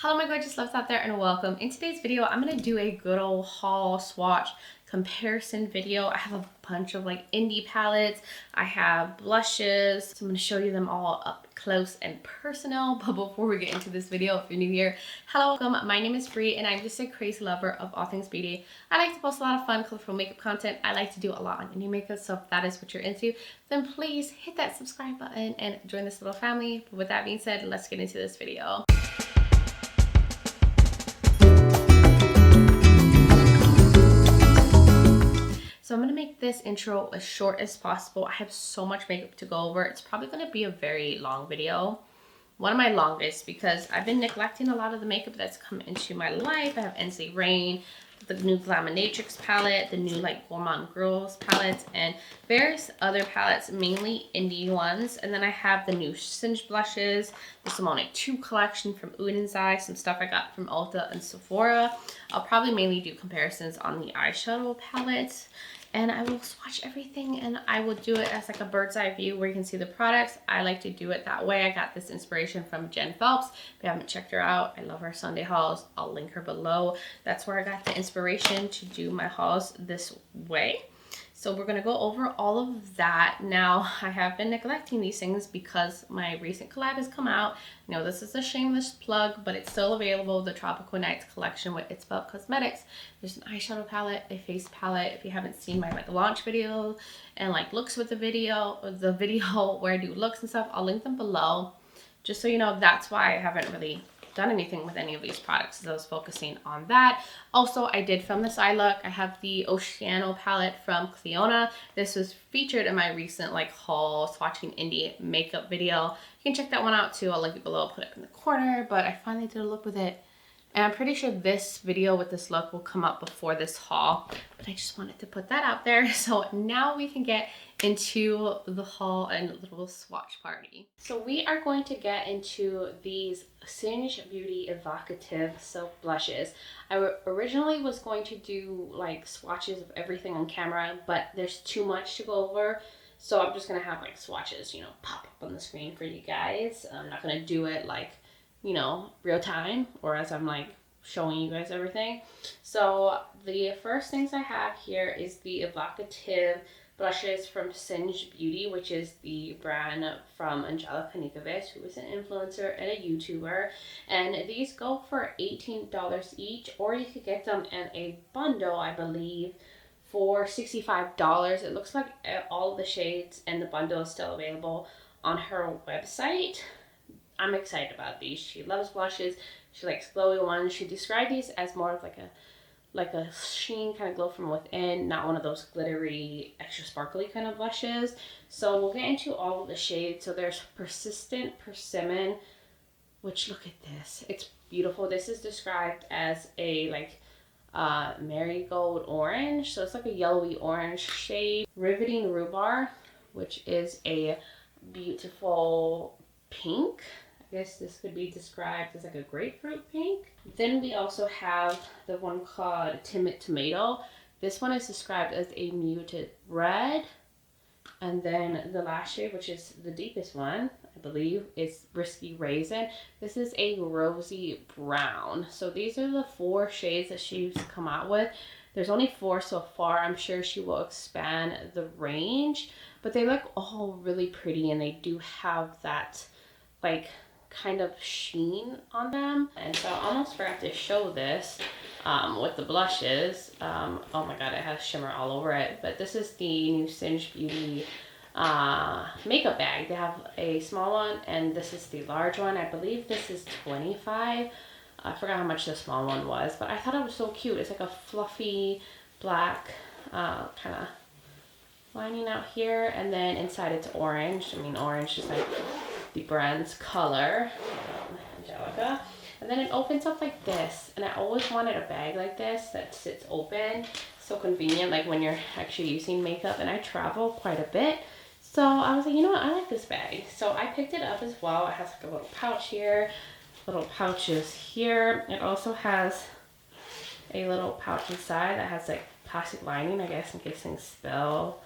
Hello my gorgeous loves out there and welcome. In today's video, I'm going to do a good old haul swatch comparison video. I have a bunch of like indie palettes. I have blushes. So I'm going to show you them all up close and personal. But before we get into this video, if you're new here, hello, welcome. My name is Bri and I'm just a crazy lover of all things beauty. I like to post a lot of fun, colorful makeup content. I like to do a lot on indie makeup. So if that is what you're into, then please hit that subscribe button and join this little family. But with that being said, let's get into this video. So I'm going to make this intro as short as possible. I have so much makeup to go over. It's probably going to be a very long video. One of my longest because I've been neglecting a lot of the makeup that's come into my life. I have Ensley Rain, the new Glaminatrix palette, the new like Gourmand Girls palettes, and various other palettes, mainly indie ones. And then I have the new Singe blushes, the Solmane 2 collection from Ensley, some stuff I got from Ulta and Sephora. I'll probably mainly do comparisons on the eyeshadow palettes. And I will swatch everything and I will do it as like a bird's eye view where you can see the products. I like to do it that way. I got this inspiration from Jen Phelps. If you haven't checked her out, I love her Sunday hauls. I'll link her below. That's where I got the inspiration to do my hauls this way. So we're going to go over all of that. Now, I have been neglecting these things because my recent collab has come out. I know this is a shameless plug, but it's still available. The Tropical Nights collection with ItsBel Cosmetics. There's an eyeshadow palette, a face palette. If you haven't seen my like launch video and like looks with the video where I do looks and stuff, I'll link them below. Just so you know, that's why I haven't really done anything with any of these products, because I was focusing on that. Also, I did film this eye look. I have the Oceano palette from Clionadh. This was featured in my recent like haul swatching indie makeup video. You can check that one out too. I'll link it below. I'll put it in the corner. But I finally did a look with it. And I'm pretty sure this video with this look will come up before this haul. But I just wanted to put that out there. So now we can get into the haul and little swatch party. So we are going to get into these Singe Beauty Evocative Silk Blushes. I originally was going to do like swatches of everything on camera, but there's too much to go over. So I'm just going to have like swatches, you know, pop up on the screen for you guys. I'm not going to do it like, you know, real time or as I'm like showing you guys everything. So the first things I have here is the Evocative blushes from Singe Beauty, which is the brand from Angelica Nikovic, who is an influencer and a YouTuber. And these go for $18 each, or you could get them in a bundle, I believe, for $65. It looks like all the shades and the bundle is still available on her website. I'm excited about these. She loves blushes. She likes glowy ones. She described these as more of like a sheen kind of glow from within, not one of those glittery, extra sparkly kind of blushes. So we'll get into all of the shades. So there's Persistent Persimmon, which look at this. It's beautiful. This is described as a like marigold orange. So it's like a yellowy orange shade. Riveting Rhubarb, which is a beautiful pink. I guess this could be described as like a grapefruit pink. Then we also have the one called Timid Tomato. This one is described as a muted red. And then the last shade, which is the deepest one, I believe, is Risky Raisin. This is a rosy brown. So these are the 4 shades that she's come out with. There's only 4 so far. I'm sure she will expand the range. But they look all really pretty and they do have that like kind of sheen on them. And so I almost forgot to show this with the blushes. Oh my god, it has shimmer all over it. But this is the new Singe Beauty makeup bag. They have a small one and this is the large one. I believe this is $25. I forgot how much the small one was, but I thought it was so cute. It's like a fluffy black kind of lining out here, and then inside it's orange. I mean, orange is like the brand's color, Angelica. And then it opens up like this, and I always wanted a bag like this that sits open. So convenient, like when you're actually using makeup, and I travel quite a bit. So I was like, you know what, I like this bag. So I picked it up as well. It has like a little pouch here, little pouches here. It also has a little pouch inside that has like plastic lining, I guess, in case things spill.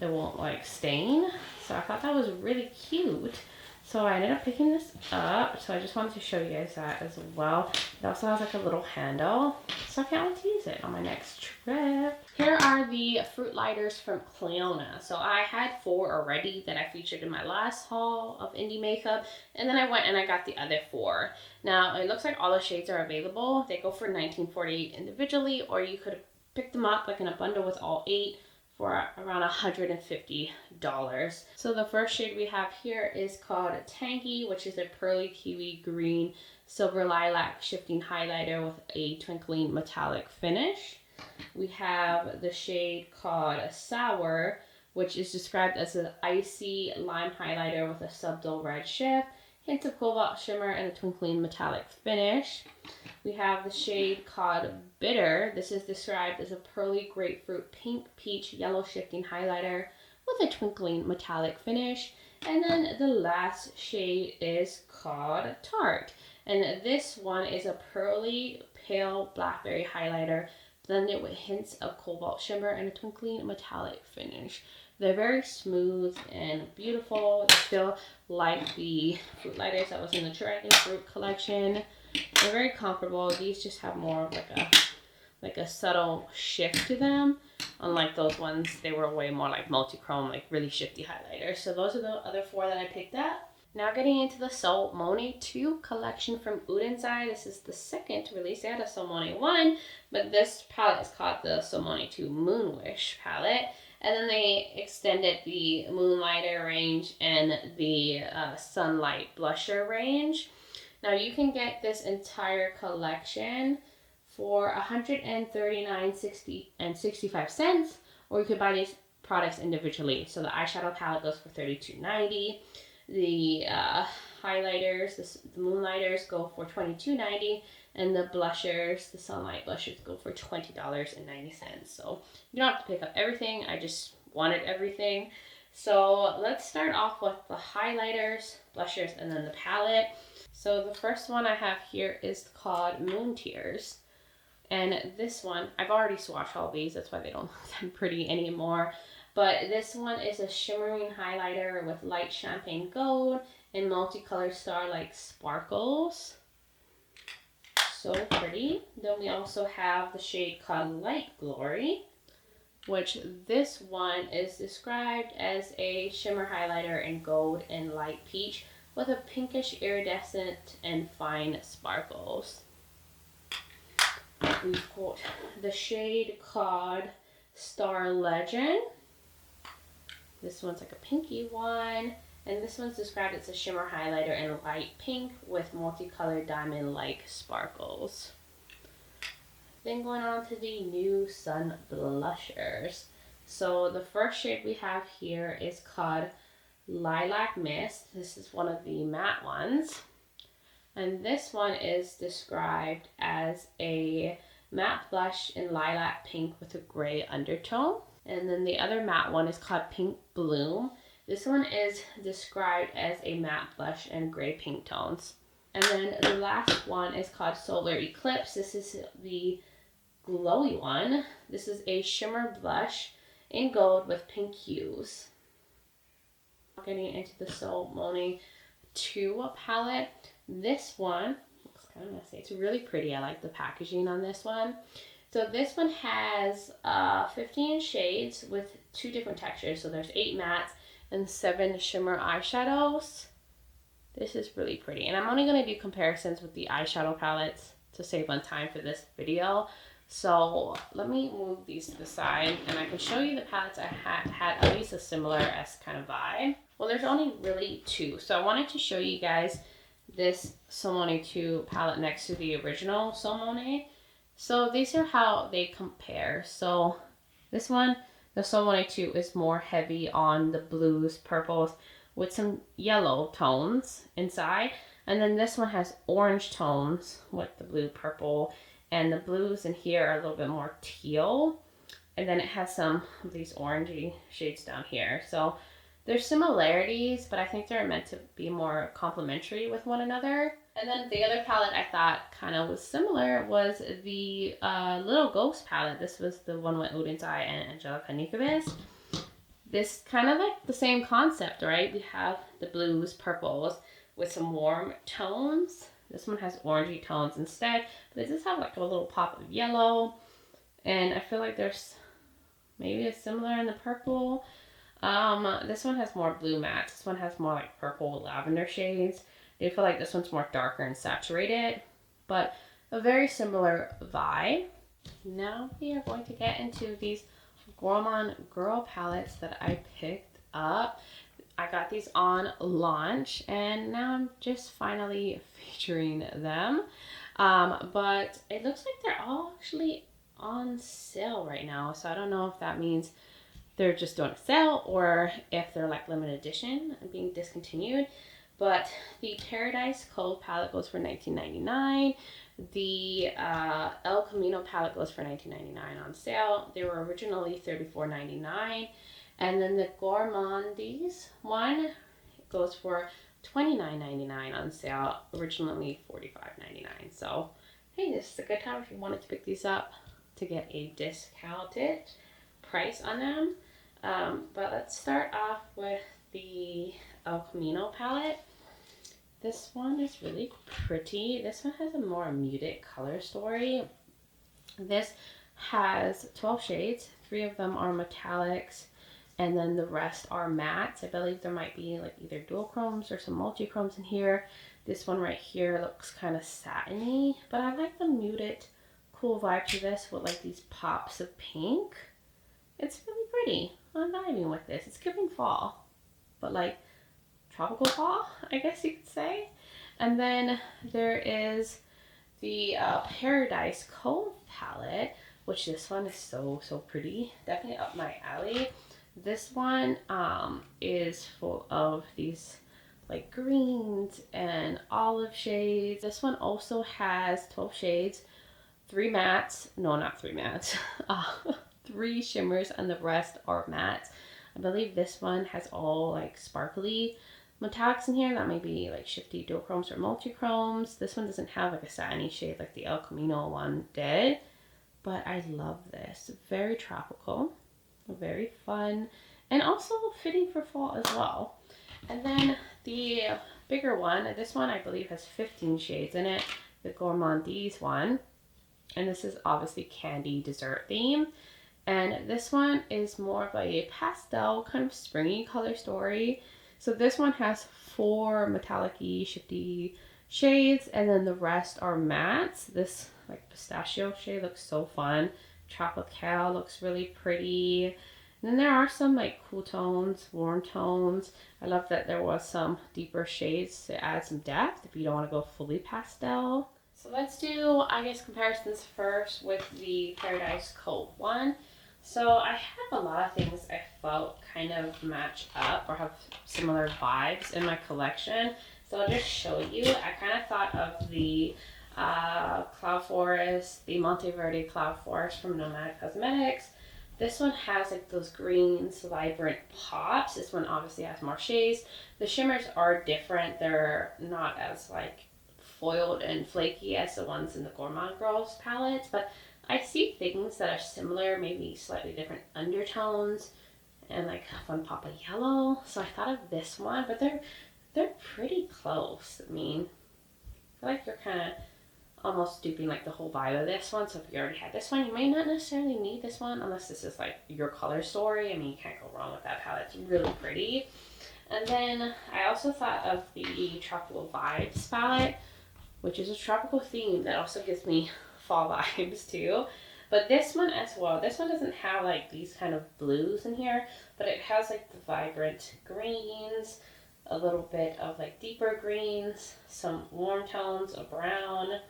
It won't like stain. So I thought that was really cute. So I ended up picking this up. So I just wanted to show you guys that as well. It also has like a little handle. So I can't wait to use it on my next trip. Here are the Fruitlighters from Clionadh. So I had 4 already that I featured in my last haul of indie makeup. And then I went and I got the other 4. Now it looks like all the shades are available. They go for $19.48 individually, or you could pick them up like in a bundle with all 8 for around $150. So the first shade we have here is called Tangy, which is a pearly kiwi green silver lilac shifting highlighter with a twinkling metallic finish. We have the shade called Sour, which is described as an icy lime highlighter with a subtle red shift, hints of cobalt shimmer, and a twinkling metallic finish. We have the shade called Bitter. This is described as a pearly grapefruit pink peach yellow shifting highlighter with a twinkling metallic finish. And then the last shade is called Tarte. And this one is a pearly pale blackberry highlighter blended with hints of cobalt shimmer and a twinkling metallic finish. They're very smooth and beautiful. They feel like the Fruitlighters that was in the Dragon Fruit collection. They're very comparable. These just have more of like a subtle shift to them. Unlike those ones, they were way more like multi-chrome, like really shifty highlighters. So those are the other 4 that I picked up. Now getting into the Solmane 2 collection from Ensley. This is the 2nd release. They had a Solmane 1, but this palette is called the Solmane 2 Moonwish palette. And then they extended the Moonlighter range and the Sunlight Blusher range. Now you can get this entire collection for $139.65, or you could buy these products individually. So the eyeshadow palette goes for $32.90. The highlighters, the Moonlighters go for $22.90, and the blushers, the Sunlight blushers, go for $20.90. So you don't have to pick up everything. I just wanted everything. So let's start off with the highlighters, blushers, and then the palette. So the first one I have here is called Moon Tears. And this one, I've already swatched all these. That's why they don't look that pretty anymore. But this one is a shimmering highlighter with light champagne gold and multicolored starlight sparkles. So pretty. Then we also have the shade called Light Glory, which this one is described as a shimmer highlighter in gold and light peach with a pinkish iridescent and fine sparkles. We've got the shade called Star Legend. This one's like a pinky one. And this one's described as a shimmer highlighter in light pink with multicolored diamond-like sparkles. Then going on to the new Sun Blushers. So the first shade we have here is called Lilac Mist. This is one of the matte ones. And this one is described as a matte blush in lilac pink with a gray undertone. And then the other matte one is called Pink Bloom. This one is described as a matte blush in gray pink tones. And then the last one is called Solar Eclipse. This is the glowy one. This is a shimmer blush in gold with pink hues. Getting into the Solmane 2 palette. This one looks kind of messy. It's really pretty. I like the packaging on this one. So this one has 15 shades with 2 different textures. So there's 8 mattes and 7 shimmer eyeshadows. This is really pretty. And I'm only going to do comparisons with the eyeshadow palettes to save on time for this video. So let me move these to the side and I can show you the palettes I had at least a similar-esque kind of vibe. Well, there's only really 2. So I wanted to show you guys this Solmane 2 palette next to the original Solmane. So these are how they compare. So this one, the Solmane 2, is more heavy on the blues, purples, with some yellow tones inside. And then this one has orange tones with the blue, purple, and the blues in here are a little bit more teal. And then it has some of these orangey shades down here. So there's similarities, but I think they're meant to be more complementary with one another. And then the other palette I thought kind of was similar was the Little Ghost palette. This was the one with Ensley and Angelica Nikovas. this kind of like the same concept, right? We have the blues, purples with some warm tones. This one has orangey tones instead, but it does have like a little pop of yellow. And I feel like there's maybe a similar in the purple. This one has more blue mattes. This one has more like purple lavender shades. I feel like this one's more darker and saturated, but a very similar vibe. Now we are going to get into these Gourmand girl palettes that I picked up. I got these on launch and now I'm just finally featuring them. But it looks like they're all actually on sale right now. So I don't know if that means they're just doing a sale or if they're like limited edition and being discontinued. But the Paradise Cove palette goes for $19.99. The El Camino palette goes for $19.99 on sale. They were originally $34.99. And then the Gourmandise one goes for $29.99 on sale, originally $45.99. So, hey, this is a good time if you wanted to pick these up to get a discounted price on them. But let's start off with the El Camino palette. This one is really pretty. This one has a more muted color story. This has 12 shades. 3 of them are metallics, and then the rest are mattes. I believe there might be like either dual chromes or some multi-chromes in here. This one right here looks kind of satiny, but I like the muted, cool vibe to this with like these pops of pink. It's really pretty. I'm vibing with this. It's giving fall, but like tropical fall, I guess you could say. And then there is the Paradise Cove palette, which this one is so pretty. Definitely up my alley. This one is full of these like greens and olive shades. This one also has 12 shades, 3 mattes. No, not 3 mattes. 3 shimmers and the rest are mattes. I believe this one has all like sparkly metallics in here. That may be like shifty duochromes or multi-chromes. This one doesn't have like a satiny shade like the El Camino one did, but I love this. Very tropical, very fun, and also fitting for fall as well. And then the bigger one, this one I believe has 15 shades in it, the Gourmandise one, and this is obviously candy dessert theme. And this one is more of a pastel kind of springy color story. So this one has 4 metallic-y, shifty shades, and then the rest are mattes. This like pistachio shade looks so fun. Tropical looks really pretty. And then there are some like cool tones, warm tones. I love that there was some deeper shades to add some depth if you don't want to go fully pastel. So let's do, I guess, comparisons first with the Paradise Cove one. So I have a lot of things I felt kind of match up or have similar vibes in my collection. So I'll just show you. I kind of thought of the Cloud Forest, the Monteverde Cloud Forest from Nomad Cosmetics. This one has like those greens, vibrant pops. This one obviously has more shades. The shimmers are different. They're not as like foiled and flaky as the ones in the Gourmand Girls palettes, but I see things that are similar, maybe slightly different undertones and like a fun pop of yellow. So I thought of this one, but they're pretty close. I mean, I feel like you're kind of almost duping like the whole vibe of this one. So if you already had this one, you may not necessarily need this one unless this is like your color story. I mean, you can't go wrong with that palette. It's really pretty. And then I also thought of the Tropical Vibes palette, which is a tropical theme that also gives me fall vibes too. But this one as well, this one doesn't have like these kind of blues in here, but it has like the vibrant greens, a little bit of like deeper greens, some warm tones of brown.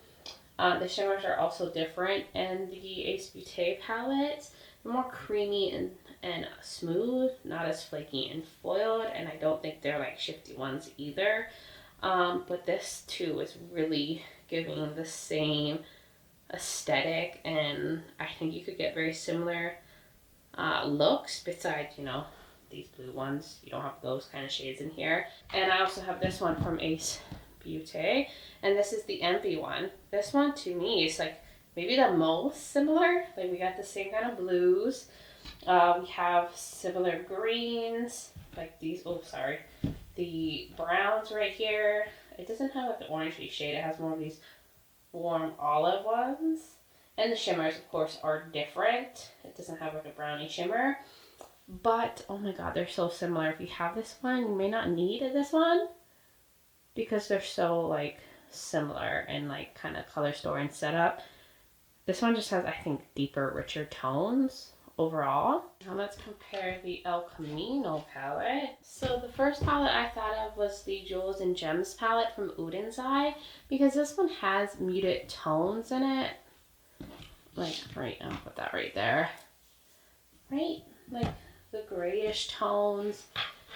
The shimmers are also different, and the Ace Beaute palette, they're more creamy and smooth, not as flaky and foiled, and I don't think they're like shifty ones either. But this too is really giving the same aesthetic, and I think you could get very similar looks besides, you know, these blue ones. You don't have those kind of shades in here. And I also have this one from Ace Beaute, and this is the Envy one. This one to me is like maybe the most similar. Like we got the same kind of blues, We have similar greens, like these, oh sorry, the browns right here. It doesn't have like the orangey shade, it has more of these warm olive ones. And the shimmers, of course, are different. It doesn't have like a brownie shimmer. But, oh my god, they're so similar. If you have this one, you may not need this one because they're so, like, similar and, like, kind of color story and setup. This one just has, I think, deeper, richer tones overall. Now let's compare the El Camino palette. So the first palette I thought of was the Jewels and Gems palette from Uden's Eye because this one has muted tones in it. Like, right, I'll put that right there. Right? Like, the grayish tones,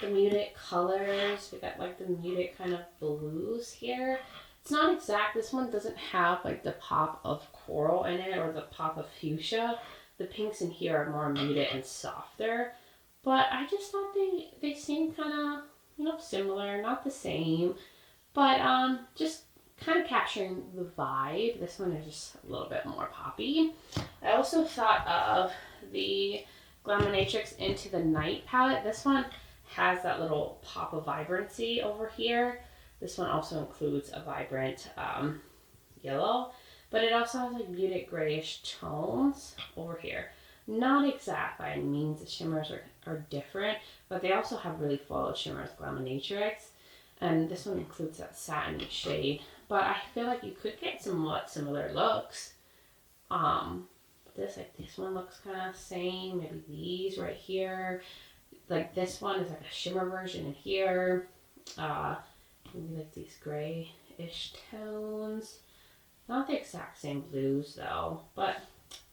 the muted colors. We got like the muted kind of blues here. It's not exact. This one doesn't have like the pop of coral in it or the pop of fuchsia. The pinks in here are more muted and softer. But I just thought they seem kind of, you know, similar, not the same. But just kind of capturing the vibe. This one is just a little bit more poppy. I also thought of the Glaminatrix Into the Night palette. This one has that little pop of vibrancy over here. This one also includes a vibrant yellow, but it also has like muted grayish tones over here. Not exact by any means, the shimmers are different, but they also have really full shimmers, Glaminatrix, and this one includes that satin shade. But I feel like you could get somewhat similar looks. This one looks kind of same. Maybe these right here. Like this one is like a shimmer version in here. Maybe like these grayish tones. Not the exact same blues though, but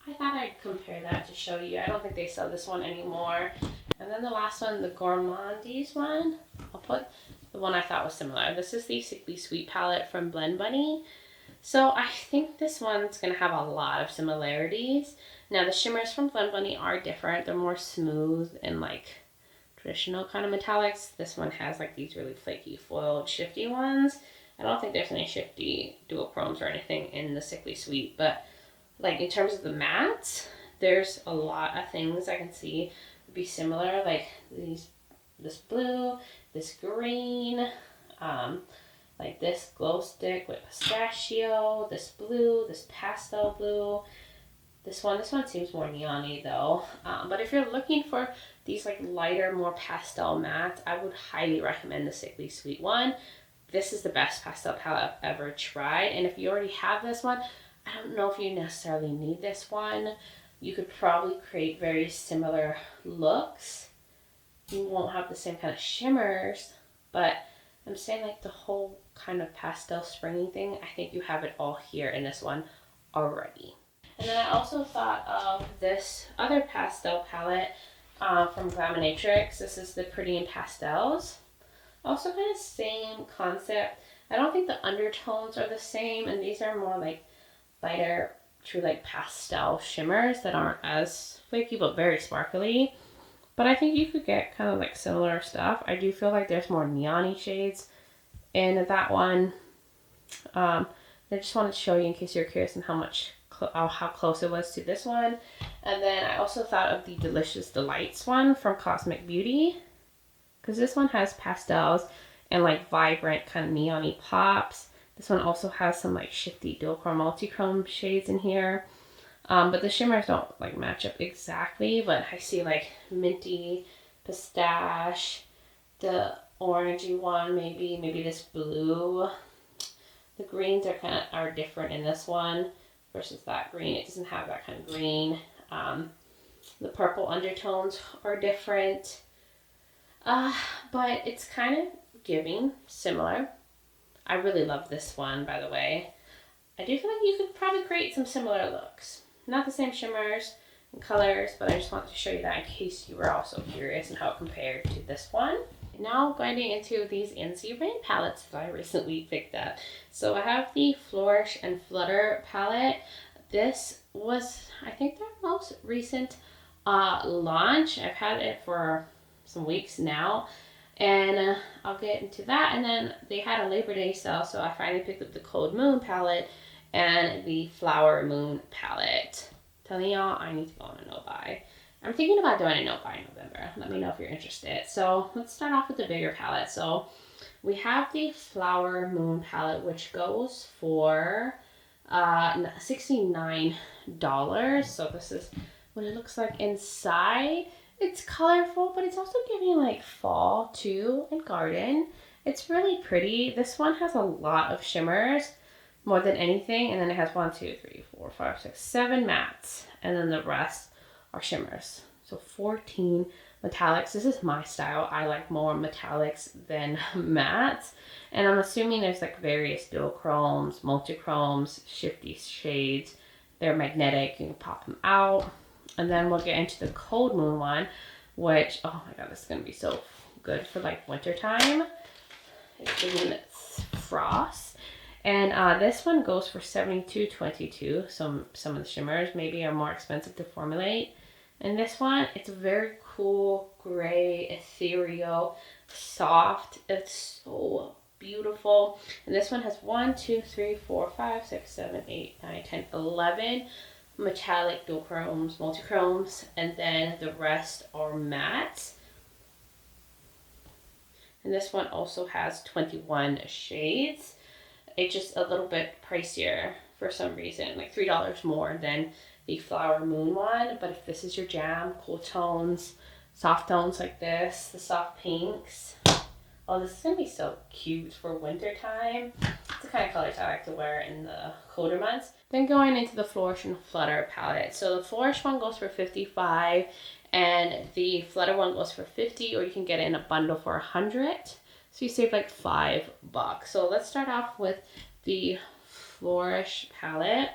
I thought I'd compare that to show you. I don't think they sell this one anymore. And then the last one, the Gourmand's one. I'll put the one I thought was similar. This is the Sickly Sweet palette from Blend Bunny. So I think this one's going to have a lot of similarities. Now the shimmers from Blend Bunny are different. They're more smooth and like traditional kind of metallics. This one has like these really flaky foiled shifty ones. I don't think there's any shifty duochromes or anything in the Sickly Sweet, but like in terms of the mattes, there's a lot of things I can see would be similar, like this blue, this green, like this glow stick with pistachio, this blue, this pastel blue. This one seems more neon-y though. But if you're looking for these like lighter, more pastel mattes, I would highly recommend the Sickly Sweet one. This is the best pastel palette I've ever tried. And if you already have this one, I don't know if you necessarily need this one. You could probably create very similar looks. You won't have the same kind of shimmers, but I'm saying like the whole kind of pastel springy thing, I think you have it all here in this one already. And then I also thought of this other pastel palette from Glaminatrix. This is the Pretty in Pastels. Also kind of same concept. I don't think the undertones are the same, and these are more like lighter, true like pastel shimmers that aren't as flaky but very sparkly. But I think you could get kind of like similar stuff. I do feel like there's more neon-y shades in that one. I just wanted to show you in case you're curious on how close it was to this one. And then I also thought of the Delicious Delights one from Cosmic Beauty, because this one has pastels and like vibrant kind of neon-y pops. This one also has some like shifty duochrome multi-chrome shades in here. But the shimmers don't like match up exactly, but I see like minty, pistache, the orangey one, maybe this blue. The greens are different in this one versus that green. It doesn't have that kind of green. The purple undertones are different. But it's kind of giving similar. I really love this one, by the way. I do feel like you could probably create some similar looks. Not the same shimmers and colors, but I just wanted to show you that in case you were also curious and how it compared to this one. Now going into these Ensley Rain palettes that I recently picked up. So I have the Flourish and Flutter palette. This was, I think, their most recent launch. I've had it for some weeks now, and I'll get into that. And then they had a Labor Day sale, so I finally picked up the Cold Moon palette and the Flower Moon palette. Telling y'all, I need to go on a no buy. I'm thinking about doing a note by November. Let me know if you're interested. So let's start off with the bigger palette. So we have the Flower Moon palette, which goes for $69. So this is what it looks like inside. It's colorful, but it's also giving like fall too and garden. It's really pretty. This one has a lot of shimmers more than anything, and then it has 1, 2, 3, 4, 5, 6, 7 mattes, and then the rest are shimmers. So 14 metallics. This is my style. I like more metallics than mattes, and I'm assuming there's like various duochromes, multi-chromes, shifty shades. They're magnetic. You can pop them out. And then we'll get into the Cold Moon one, which, oh my god, this is going to be so good for like winter time. It's in Frost. And this one goes for $72.22. Some of the shimmers maybe are more expensive to formulate. And this one, it's a very cool, gray, ethereal, soft. It's so beautiful. And this one has 1, 2, 3, 4, 5, 6, 7, 8, 9, 10, 11 metallic duochromes, multichromes, and then the rest are mattes. And this one also has 21 shades. It's just a little bit pricier for some reason, like $3 more than the Flower Moon one. But if this is your jam, cool tones, soft tones like this, the soft pinks. Oh, this is going to be so cute for winter time. It's the kind of colors I like to wear in the colder months. Then going into the Flourish and Flutter palette. So the Flourish one goes for $55 and the Flutter one goes for $50, or you can get it in a bundle for $100. So you save like $5. So let's start off with the Flourish palette.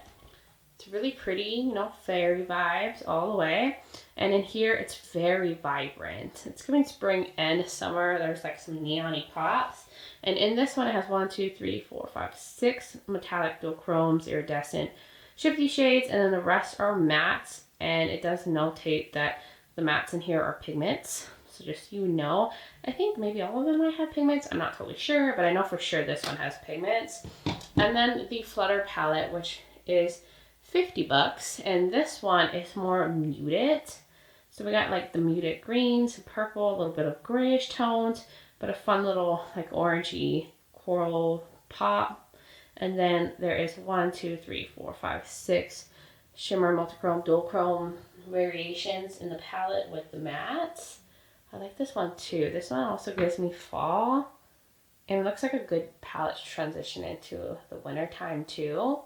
It's really pretty, you know, fairy vibes all the way. And in here, it's very vibrant. It's giving spring and summer. There's like some neon-y pops. And in this one, it has 1, 2, 3, 4, 5, 6 metallic duochromes, iridescent, shifty shades, and then the rest are mattes. And it does notate that the mattes in here are pigments. So just so you know, I think maybe all of them might have pigments. I'm not totally sure, but I know for sure this one has pigments. And then the Flutter palette, which is $50, and this one is more muted. So we got like the muted greens, purple, a little bit of grayish tones, but a fun little like orangey coral pop. And then there is 1, 2, 3, 4, 5, 6 shimmer, multichrome, duochrome variations in the palette with the mattes. I like this one too. This one also gives me fall, and it looks like a good palette to transition into the winter time too.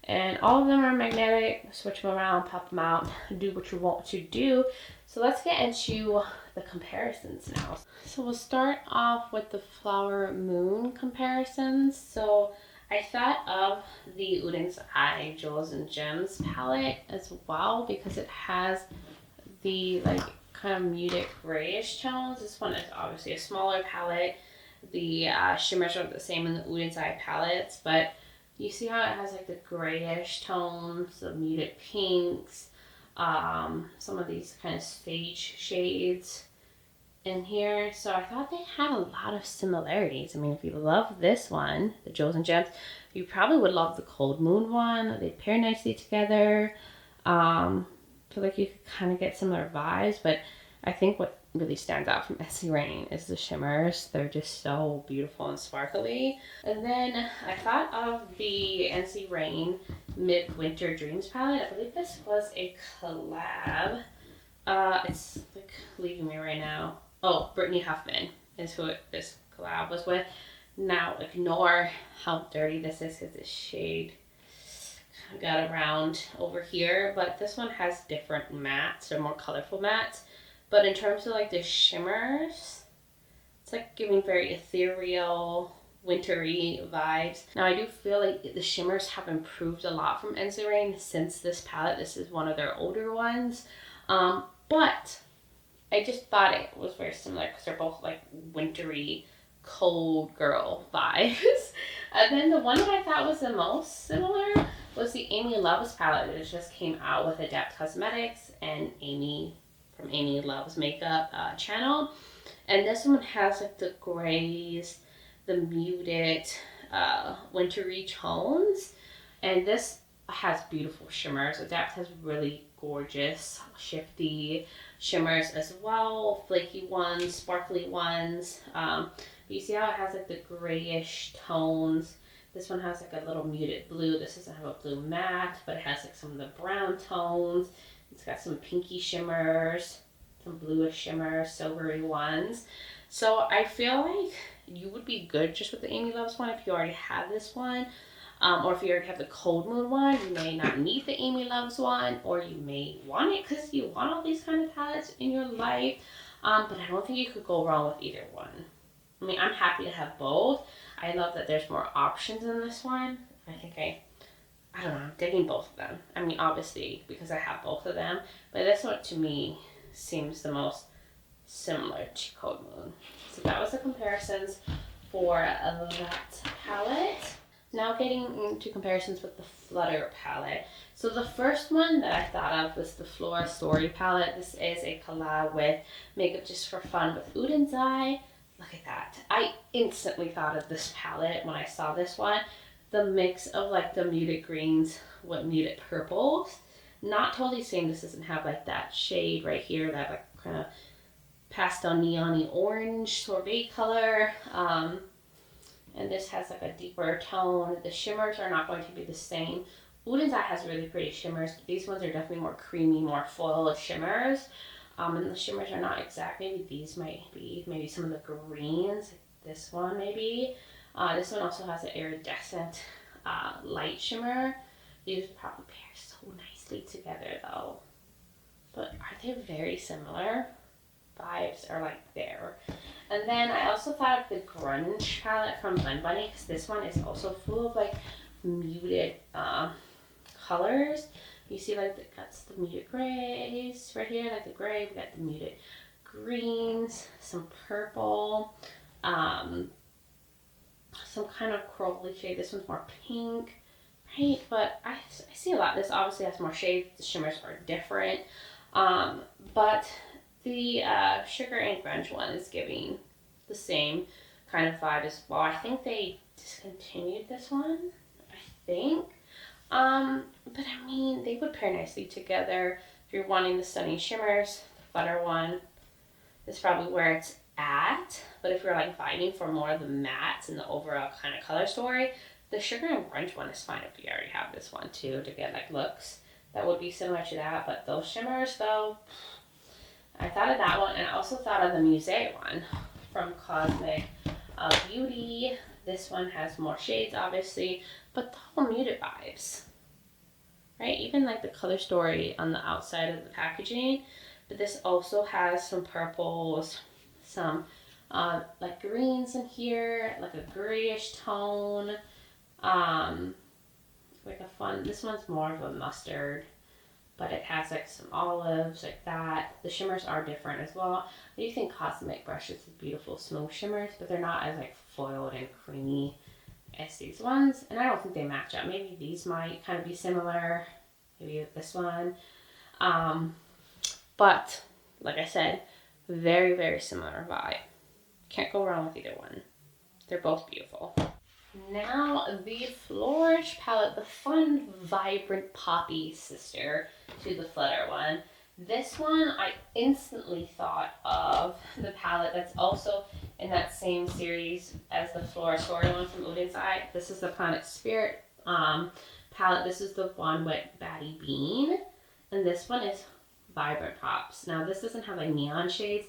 And all of them are magnetic. Switch them around, pop them out, do what you want to do. So let's get into the comparisons now. So we'll start off with the Flower Moon comparisons. So I thought of the Udin's Eye Jewels and Gems palette as well, because it has the like kind of muted grayish tones. This one is obviously a smaller palette. The shimmers are the same in the Udin's Eye palettes, but you see how it has like the grayish tones, the muted pinks, some of these kind of sage shades in here. So I thought they had a lot of similarities. I mean, if you love this one, the Jewels and Gems, you probably would love the Cold Moon one. They pair nicely together. Feel like you could kind of get similar vibes, but I think what really stands out from Ensley Rain is the shimmers. They're just so beautiful and sparkly. And then I thought of the Ensley Rain Midwinter Dreams palette. I believe this was a collab. It's like leaving me right now. Oh, Brittany Huffman is who this collab was with. Now ignore how dirty this is because this shade got around over here, but this one has different mattes or more colorful mattes. But in terms of like the shimmers, it's like giving very ethereal, wintry vibes. Now I do feel like the shimmers have improved a lot from Ensley Rain since this palette. This is one of their older ones, but I just thought it was very similar because they're both like wintry, cold girl vibes. And then the one that I thought was the most similar was the Amy Loves palette. It just came out with Adept Cosmetics and Amy from Amy Loves Makeup channel. And this one has like the grays, the muted wintry tones. And this has beautiful shimmers. Adapt has really gorgeous, shifty shimmers as well. Flaky ones, sparkly ones. But you see how it has like the grayish tones. This one has like a little muted blue. This doesn't have a blue matte, but it has like some of the brown tones. It's got some pinky shimmers, some bluish shimmers, silvery ones. So I feel like you would be good just with the Amy Loves one if you already have this one. Or if you already have the Cold Moon one, you may not need the Amy Loves one, or you may want it because you want all these kind of palettes in your life. But I don't think you could go wrong with either one. I mean, I'm happy to have both. I love that there's more options in this one. I think I don't know, I'm digging both of them. I mean, obviously, because I have both of them, but this one to me seems the most similar to Cold Moon. So that was the comparisons for that palette. Now getting into comparisons with the Flutter palette. So the first one that I thought of was the Flora Story palette. This is a collab with Makeup Just for Fun with Uden's Eye. Look at that. I instantly thought of this palette when I saw this one. The mix of like the muted greens with muted purples. Not totally saying this doesn't have like that shade right here, that like kind of pastel neon-y orange sorbet color. And this has like a deeper tone. The shimmers are not going to be the same. Uden's Eye has really pretty shimmers. These ones are definitely more creamy, more full shimmers. And the shimmers are not exact. Maybe these might be, maybe some of the greens. Like this one maybe. This one also has an iridescent light shimmer. These probably pair so nicely together though. But are they very similar? Vibes are like there. And then I also thought of the Grunge palette from Blend Bunny, because this one is also full of like muted colors. You see like that's the muted grays right here, like the gray. We got the muted greens, some purple, some kind of corally shade. This one's more pink, right? But I see a lot. This obviously has more shades. The shimmers are different. But the Sugar and Grunge one is giving the same kind of vibe as well. I think they discontinued this one, I think. But I mean, they would pair nicely together. If you're wanting the stunning shimmers, the Flutter one is probably where it's at. But if you're like fighting for more of the mattes and the overall kind of color story, the Sugar and Grunge one is fine if you already have this one too, to get like looks that would be similar to that. But those shimmers though, I thought of that one, and I also thought of the Musée one from Cosmic Beauty. This one has more shades, obviously, but the whole muted vibes, right? Even like the color story on the outside of the packaging, but this also has some purples, some like greens in here, like a grayish tone, like a fun, this one's more of a mustard, but it has like some olives like that. The shimmers are different as well. I do think Cosmic brushes with beautiful smooth shimmers, but they're not as like foiled and creamy as these ones. And I don't think they match up. Maybe these might kind of be similar. Maybe this one. But like I said, very, very similar vibe. Can't go wrong with either one. They're both beautiful. Now the Flourish palette, the fun, vibrant poppy sister to the Flutter one. This one, I instantly thought of the palette that's also in that same series as the Flora Story one from Uden's Eye. This is the Planet Spirit palette. This is the one with Batty Bean. And this one is Vibrant Pops. Now this doesn't have like neon shades,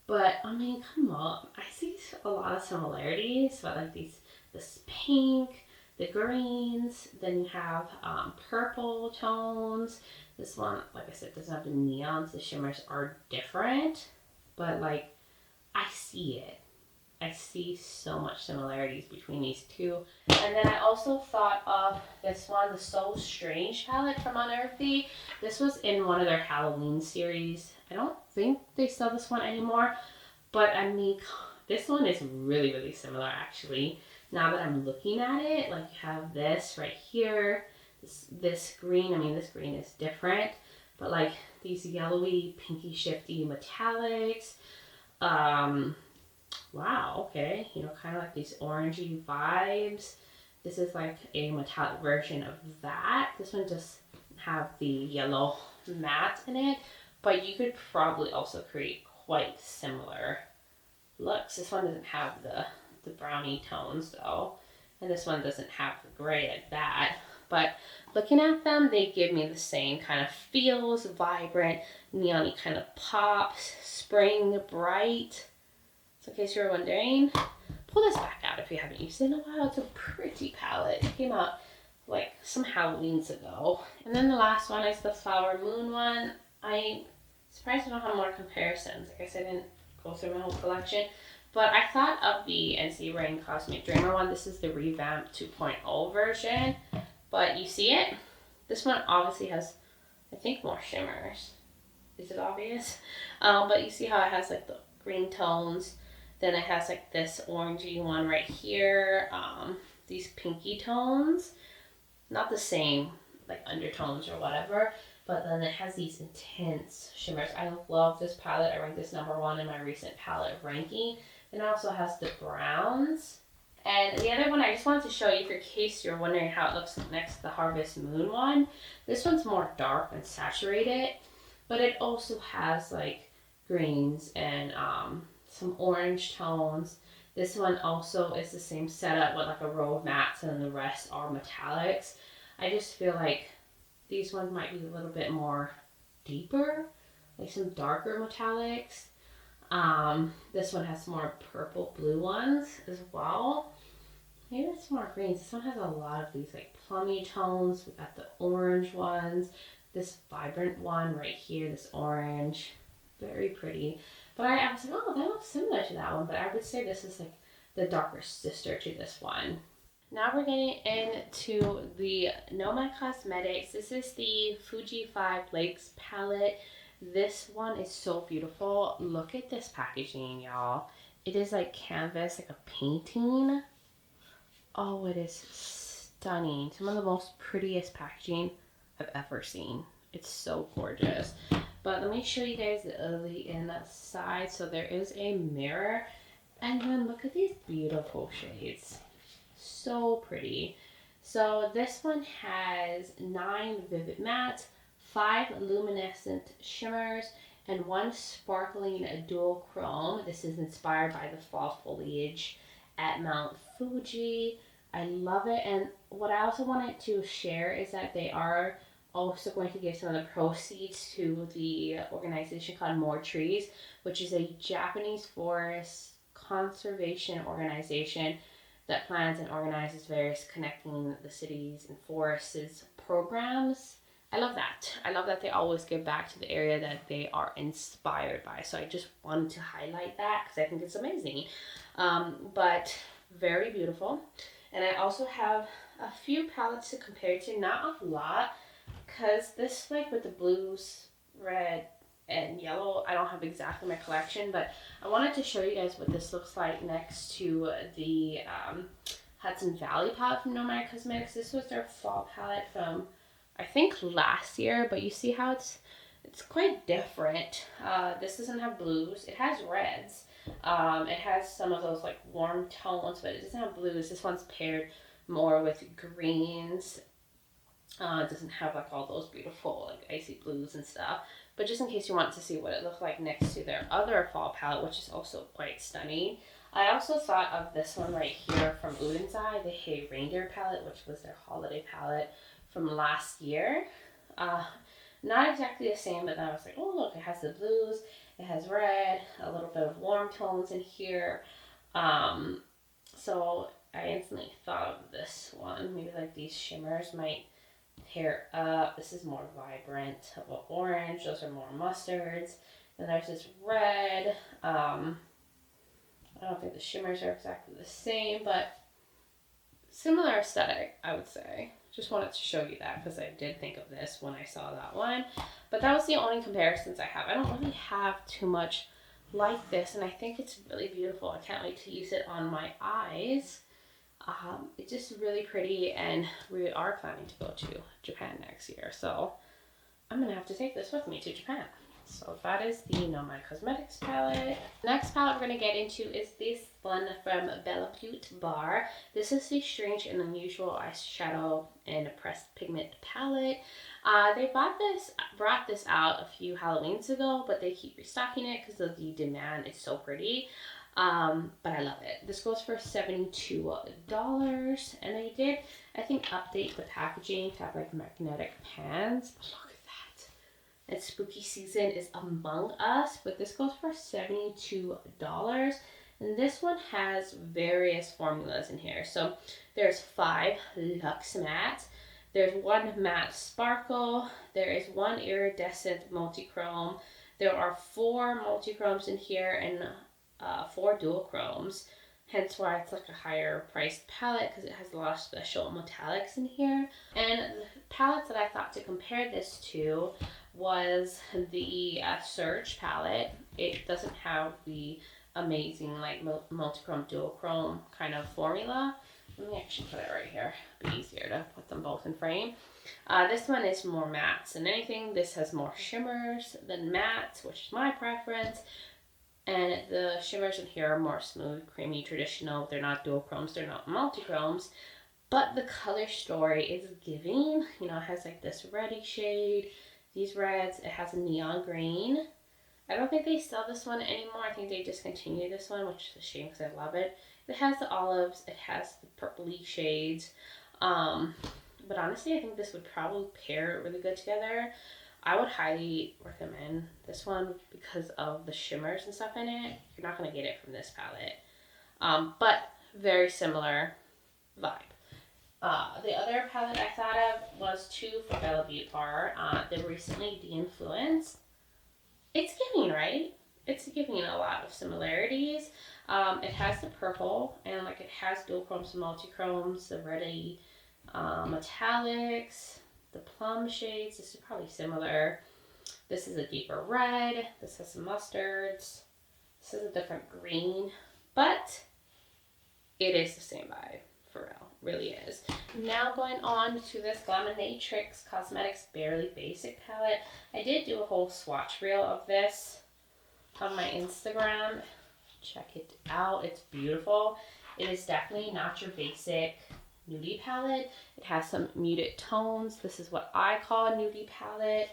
but I mean, come on. I see a lot of similarities, but like this pink, the greens, then you have purple tones. This one, like I said, doesn't have the neons. The shimmers are different, but like I see it. I see so much similarities between these two. And then I also thought of this one, the So Strange palette from Unearthly. This was in one of their Halloween series. I don't think they sell this one anymore, but I mean, this one is really, really similar actually. Now that I'm looking at it, like you have this right here, this green, I mean this green is different, but like these yellowy, pinky, shifty metallics. Wow, okay, you know, kind of like these orangey vibes. This is like a metallic version of that. This one just have the yellow matte in it, but you could probably also create quite similar looks. This one doesn't have the brownie tones though, and this one doesn't have the gray like that. But looking at them, they give me the same kind of feels, vibrant, neon-y kind of pops, spring, bright. So in case you're wondering, pull this back out if you haven't used it in a while. It's a pretty palette. It came out like some Halloweens ago. And then the last one is the Flower Moon one. I'm surprised I don't have more comparisons. I guess I didn't go through my whole collection. But I thought of the Ensley Cosmic Dreamer one. This is the revamped 2.0 version. But you see it? This one obviously has, I think, more shimmers. Is it obvious? But you see how it has like the green tones. Then it has like this orangey one right here. These pinky tones. Not the same like undertones or whatever. But then it has these intense shimmers. I love this palette. I ranked this #1 in my recent palette ranking. It also has the browns. And the other one I just wanted to show you, for case you're wondering how it looks next to the Harvest Moon one. This one's more dark and saturated, but it also has like greens and some orange tones. This one also is the same setup with like a row of mattes, and then the rest are metallics. I just feel like these ones might be a little bit more deeper, like some darker metallics. This one has more purple blue ones as well. Maybe it's more greens. This one has a lot of these like plummy tones. We got the orange ones, this vibrant one right here, this orange, very pretty. But I was like, oh, that looks similar to that one, but I would say this is like the darker sister to this one. Now we're getting into the Nomad Cosmetics. This is the Fuji 5 Lakes palette. This one is so beautiful. Look at this packaging, y'all. It is like canvas, like a painting. Oh, it is stunning. Some of the most prettiest packaging I've ever seen. It's so gorgeous. But let me show you guys the inside. So there is a mirror. And then look at these beautiful shades. So pretty. So this one has 9 vivid mattes, 5 luminescent shimmers, and 1 sparkling dual chrome. This is inspired by the fall foliage at Mount Fuji. I love it. And what I also wanted to share is that they are also going to give some of the proceeds to the organization called More Trees, which is a Japanese forest conservation organization that plans and organizes various connecting the cities and forests programs. I love that. I love that they always give back to the area that they are inspired by. So I just wanted to highlight that because I think it's amazing. But very beautiful. And I also have a few palettes to compare to, not a lot, because this, like with the blues, red, and yellow, I don't have exactly my collection, but I wanted to show you guys what this looks like next to the Hudson Valley palette from Nomad Cosmetics. This was their fall palette from, I think, last year, but you see how it's quite different. This doesn't have blues. It has reds. It has some of those like warm tones, but it doesn't have blues. This one's paired more with greens. It doesn't have like all those beautiful like icy blues and stuff. But just in case you want to see what it looked like next to their other fall palette, which is also quite stunning. I also thought of this one right here from Eye, the Hey Reindeer palette, which was their holiday palette from last year. Not exactly the same, but then I was like, oh look, it has the blues, it has red, a little bit of warm tones in here. So I instantly thought of this one. Maybe like these shimmers might pair up. This is more vibrant of an orange. Those are more mustards. And there's this red. I don't think the shimmers are exactly the same, but similar aesthetic, I would say. Just wanted to show you that because I did think of this when I saw that one. But that was the only comparisons I have. I don't really have too much like this, and I think it's really beautiful. I can't wait to use it on my eyes. It's just really pretty, and we are planning to go to Japan next year, so I'm gonna have to take this with me to Japan. So that is the Nomad Cosmetics palette. Next palette we're going to get into is this one from Beaute Bar. This is the Strange and Unusual Eyeshadow and Pressed Pigment palette. They brought this out a few Halloweens ago, but they keep restocking it because of the demand. It's so pretty. But I love it. This goes for $72, and they did, I think, update the packaging to have like magnetic pans. But look at that. And spooky season is among us, but this goes for $72. And this one has various formulas in here. So there's 5 Luxe Matte. There's 1 Matte Sparkle. There is 1 Iridescent Multichrome. There are 4 multichromes in here and 4 dual chromes. Hence why it's like a higher priced palette, because it has a lot of special metallics in here. And the palettes that I thought to compare this to was the Surge palette. It doesn't have the amazing like multichrome dual chrome kind of formula. Let me actually put it right here. It'd be easier to put them both in frame. This one is more mattes than anything. This has more shimmers than mattes, which is my preference. And the shimmers in here are more smooth, creamy, traditional. They're not dual chromes, they're not multi-chromes. But the color story is giving. You know, it has like this reddy shade, these reds. It has a neon green. I don't think they sell this one anymore. I think they discontinued this one, which is a shame because I love it. It has the olives. It has the purpley shades. But honestly, I think this would probably pair really good together. I would highly recommend this one because of the shimmers and stuff in it. You're not going to get it from this palette. But very similar vibe. The other palette I thought of was 2 for Beaute Bar. They recently de-influenced. It's giving, right? It's giving a lot of similarities. It has the purple, and like it has dual chromes and multi-chromes, the reddy metallics, the plum shades. This is probably similar. This is a deeper red. This has some mustards. This is a different green, but it is the same vibe, for real. Really is. Now going on to this Glaminatrix Cosmetics Barely Basic palette. I did do a whole swatch reel of this on my Instagram. Check it out. It's beautiful. It is definitely not your basic nudie palette. It has some muted tones. This is what I call a nudie palette,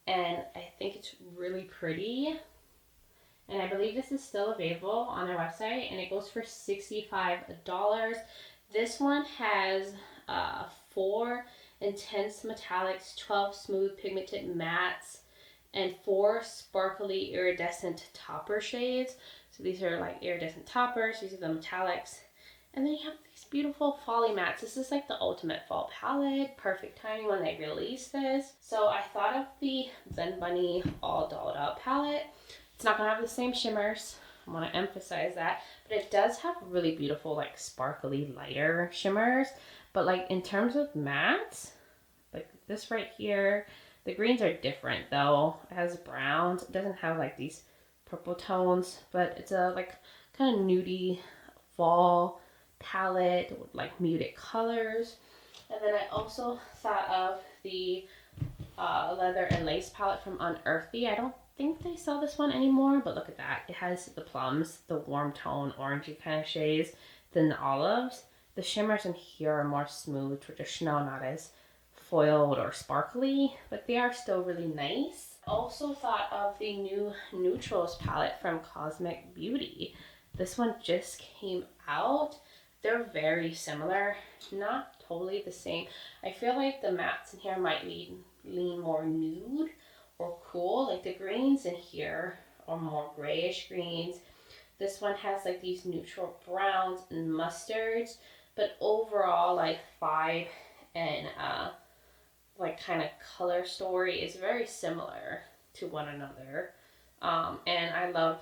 and I think it's really pretty. And I believe this is still available on their website, and it goes for $65. This one has 4 intense metallics, 12 smooth pigmented mattes, and 4 sparkly iridescent topper shades. So these are like iridescent toppers. These are the metallics. And then you have these beautiful folly mattes. This is like the ultimate fall palette. Perfect timing when they released this. So I thought of the Zen Bunny All Dolled Up palette. It's not going to have the same shimmers. I want to emphasize that. But it does have really beautiful like sparkly lighter shimmers. But like in terms of mattes, like this right here, the greens are different though. It has browns. It doesn't have like these purple tones. But it's a like kind of nudie fall palette with like muted colors. And then I also thought of the leather and lace palette from Unearthly. I don't think they sell this one anymore, but look at that. It has the plums, the warm tone orangey kind of shades, then the olives. The shimmers in here are more smooth, traditional, not as foiled or sparkly, but they are still really nice. Also thought of the new neutrals palette from Cosmic Beauty. This one just came out. They're very similar, not totally the same. I feel like the mattes in here might lean more nude or cool. Like the greens in here are more grayish greens. This one has like these neutral browns and mustards, but overall like vibe and like kind of color story is very similar to one another. And I love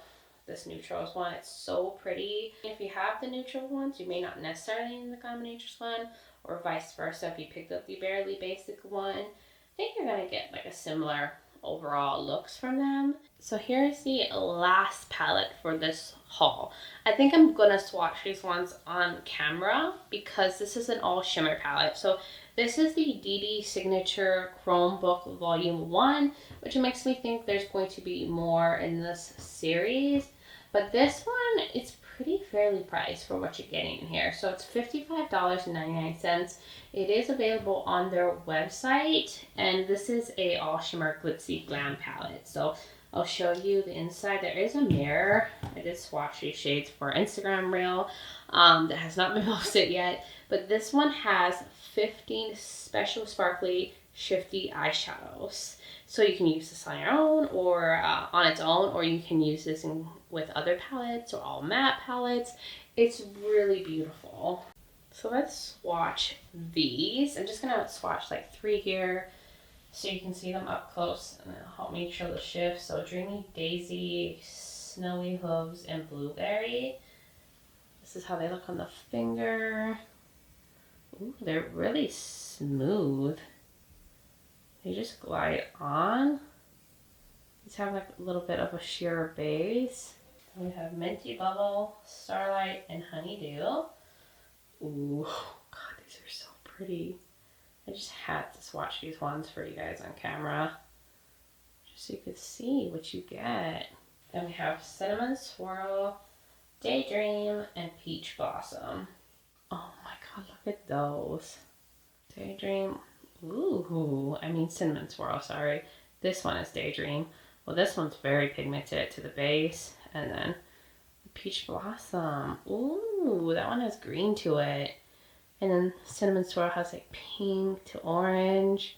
this neutrals one. It's so pretty. If you have the neutral ones, you may not necessarily need the Glaminatrix one, or vice versa. If you picked up the Barely Basic one, I think you're gonna get like a similar overall looks from them. So here's the last palette for this haul. I think I'm gonna swatch these ones on camera because this is an all shimmer palette. So This is the DD Signature Chrome Book Volume 1, which makes me think there's going to be more in this series. But this one, it's pretty fairly priced for what you're getting in here. So it's $55.99. It is available on their website, and this is a all shimmer glitzy glam palette. So I'll show you the inside. There is a mirror. I did swatch these shades for Instagram reel that has not been posted yet. But this one has 15 special sparkly shifty eyeshadows. So you can use this on your own or on its own, or you can use this with other palettes or all matte palettes. It's really beautiful. So let's swatch these. I'm just gonna swatch like 3 here so you can see them up close, and it'll help me show the shift. So Dreamy Daisy, Snowy Hooves, and Blueberry. This is how they look on the finger. Ooh, they're really smooth. They just glide on. These have like a little bit of a sheer base. And we have Minty Bubble, Starlight, and Honeydew. Ooh, God, these are so pretty. I just had to swatch these ones for you guys on camera, just so you could see what you get. Then we have Cinnamon Swirl, Daydream, and Peach Blossom. Oh my God, look at those. Daydream. Ooh, I mean Cinnamon Swirl, sorry. This one is Daydream. Well, this one's very pigmented to the base. And then Peach Blossom. Ooh, that one has green to it. And then Cinnamon Swirl has like pink to orange.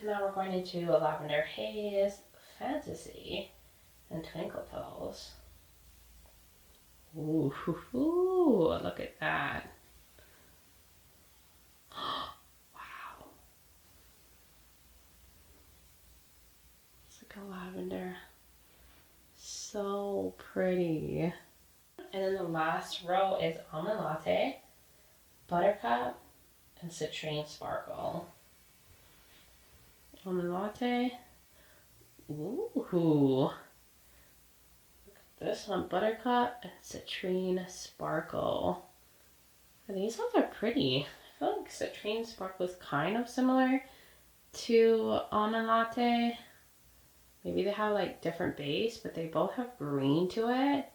Now we're going into a Lavender Haze, Fantasy, and Twinkle Toes. Ooh, look at that. Wow. It's like a lavender. So pretty. And then the last row is Almond Latte, Buttercup, and Citrine Sparkle. Almond Latte. Ooh. Look at this one, Buttercup and Citrine Sparkle. And these ones are pretty. I feel like Citrine Sparkle is kind of similar to Almond Latte. Maybe they have like different base, but they both have green to it.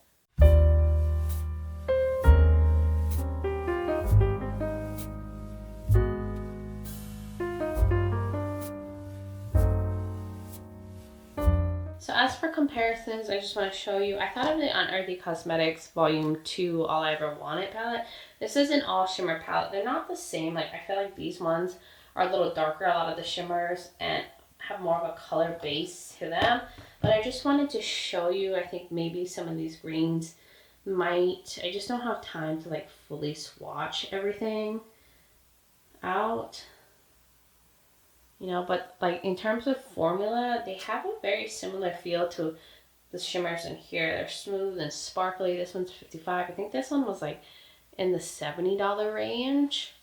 So as for comparisons, I just want to show you, I thought of the Unearthly Cosmetics Volume 2 All I Ever Wanted palette. This is an all shimmer palette. They're not the same. Like, I feel like these ones are a little darker, a lot of the shimmers, and have more of a color base to them. But I just wanted to show you, I think maybe some of these greens might, I just don't have time to like fully swatch everything out. You know, but like in terms of formula, they have a very similar feel to the shimmers in here. They're smooth and sparkly. This one's $55. I think this one was like in the $70 range.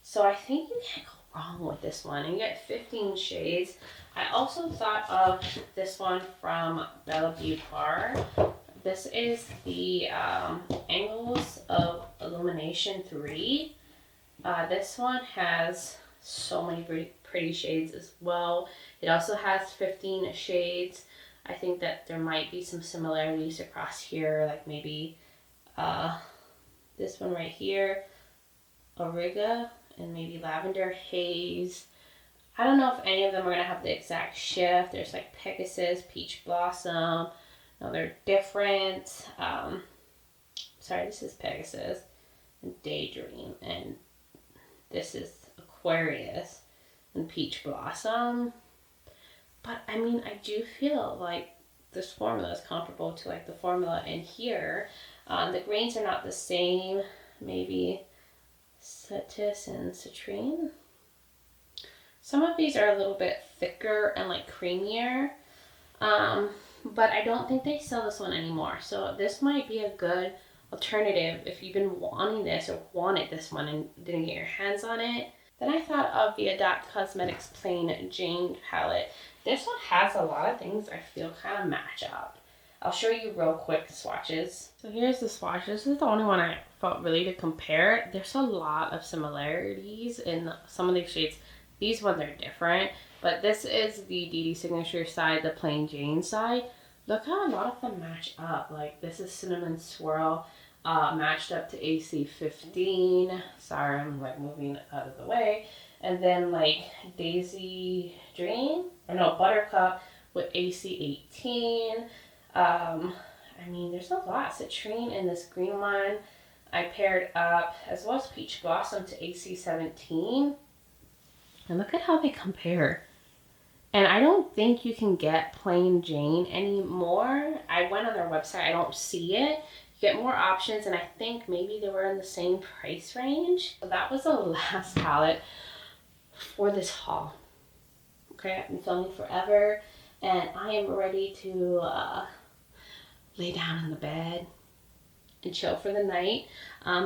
So I think you can't go wrong with this one. And you get 15 shades. I also thought of this one from Beaute Bar. This is the Angles of Illumination 3. This one has so many pretty shades as well. It also has 15 shades. I think that there might be some similarities across here, like maybe this one right here, Auriga, and maybe Lavender Haze. I don't know if any of them are going to have the exact shift. There's like Pegasus, Peach Blossom. No, they're different. Sorry, this is Pegasus and Daydream. And this is Aquarius and Peach Blossom. But I mean, I do feel like this formula is comparable to like the formula in here. The grains are not the same. Maybe Cetis and Citrine. Some of these are a little bit thicker and like creamier, but I don't think they sell this one anymore. So this might be a good alternative if you've been wanting this or wanted this one and didn't get your hands on it. Then I thought of the Adapt Cosmetics Plain Jane palette. This one has a lot of things I feel kind of match up. I'll show you real quick the swatches. So here's the swatch. This is the only one I felt really to compare. There's a lot of similarities in some of these shades. These ones are different, but this is the DD Signature side, the plain Jane side. Look how a lot of them match up. Like this is Cinnamon Swirl, matched up to AC15. Sorry, I'm like moving out of the way. And then like Daisy Dream, or no, Buttercup with AC18. I mean, there's a lot. Citrine and this green one I paired up, as well as Peach Blossom to AC17. And look at how they compare. And I don't think you can get plain Jane anymore. I went on their website. I don't see it. You get more options, and I think maybe they were in the same price range. So that was the last palette for this haul. Okay, I've been filming forever, and I am ready to lay down in the bed and chill for the night.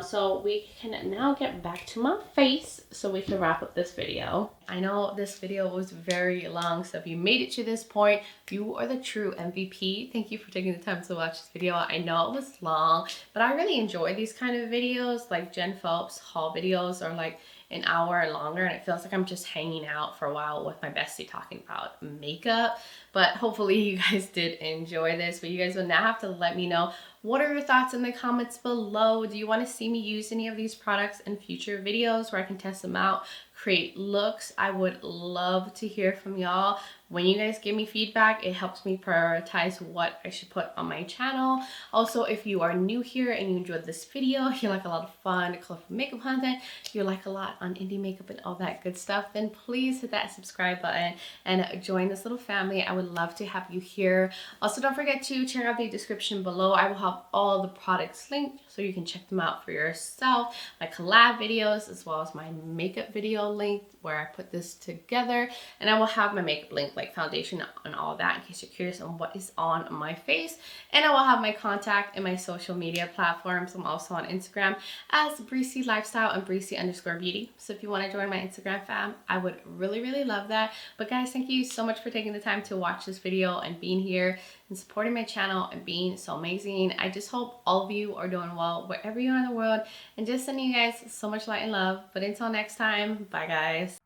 So we can now get back to my face so we can wrap up this video. I know this video was very long, so if you made it to this point, you are the true MVP. Thank you for taking the time to watch this video. I know it was long, but I really enjoy these kind of videos. Like Jen Phelps haul videos are like an hour or longer, and it feels like I'm just hanging out for a while with my bestie talking about makeup. But hopefully you guys did enjoy this. But you guys will now have to let me know, what are your thoughts in the comments below? Do you want to see me use any of these products in future videos where I can test them out, create looks? I would love to hear from y'all. When you guys give me feedback, it helps me prioritize what I should put on my channel. Also, if you are new here and you enjoyed this video, you like a lot of fun, colorful makeup content, you like a lot on indie makeup and all that good stuff, then please hit that subscribe button and join this little family. I would love to have you here. Also, don't forget to check out the description below. I will have all the products linked so you can check them out for yourself. My collab videos, as well as my makeup video link where I put this together. And I will have my makeup link, like foundation and all that, in case you're curious on what is on my face. And I will have my contact and my social media platforms. I'm also on Instagram as Breezy Lifestyle and Breezy_beauty. So if you want to join my Instagram fam, I would really, really love that. But guys, thank you so much for taking the time to watch this video and being here and supporting my channel and being so amazing. I just hope all of you are doing well wherever you are in the world, and just sending you guys so much light and love. But until next time, bye guys.